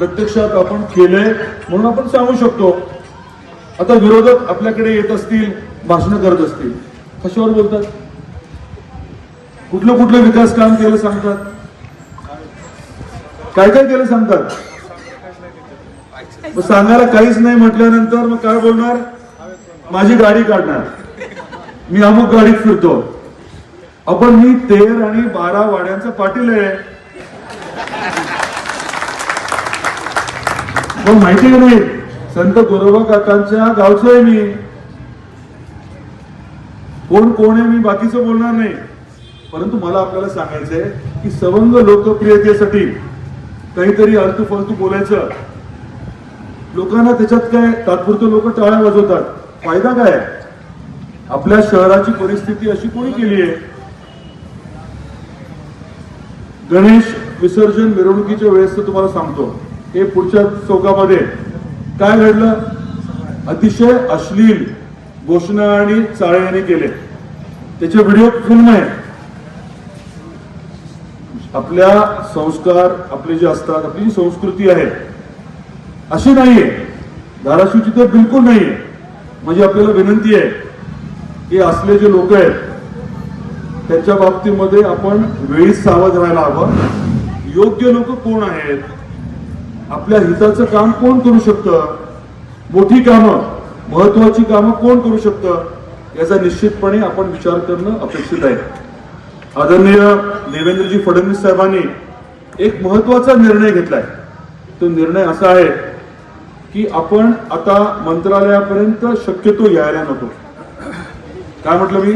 प्रत्यक्षात आपण केलंय म्हणून आपण सांगू शकतो. आता विरोधक आपल्याकडे येत असतील, भाषण करत असतील, कशावर बोलतात? कुठलं कुठलं विकास काम केलं सांगतात, काय काय केलं सांगतात. मग सांगायला काहीच नाही म्हटल्यानंतर मग काय बोलणार? माझी गाडी काढणार, मी अमुक गाडीत फिरतो. आपण मी 13 आणि 12 वाड्यांचा पाटील आहे. मग माहिती का नाही, संत गोरोबा काकांच्या गावचं आहे मी. कोण कोण आहे मी बाकीचं बोलणार नाही, परंतु मला आपल्याला सांगायचंय की सवंग लोकप्रियतेसाठी काहीतरी आलतू फालतू बोलायचं. लोकांना त्याच्यात काय, तात्पुरतं लोक टाळ्या वाजवतात, फायदा काय? आपल्या शहराची परिस्थिती अशी कोणी केली आहे? गणेश विसर्जन मिरवणुकीच्या वेळेस तर तुम्हाला सांगतो, हे पुढच्या चौकामध्ये काय घडलं? अतिशय अश्लील घोषणा आणि चाळ्याने केले. त्याचे व्हिडिओ फिल्म आहे. आपल्या संस्कार आपले जे असतात, आपली जी संस्कृती आहे अशी नाहीये, धाराशिवची तर बिलकुल नाहीये. म्हणजे आपल्याला विनंती आहे की असले जे लोक आहेत त्यांच्या बाबतीमध्ये आपण वेळीच सावध राहायला हवं. योग्य लोक कोण आहेत, आपल्या हिताचं काम कोण करू शकतं, मोठी कामं महत्वाची कामं कोण करू शकतं, याचा निश्चितपणे आपण विचार करणं अपेक्षित आहे. आदरणीय देवेंद्रजी फडणवीस साहेबांनी एक महत्वाचा निर्णय घेतलाय. तो निर्णय असा आहे की आपण आता मंत्रालयापर्यंत शक्यतो यायला नको. काय म्हटलं मी?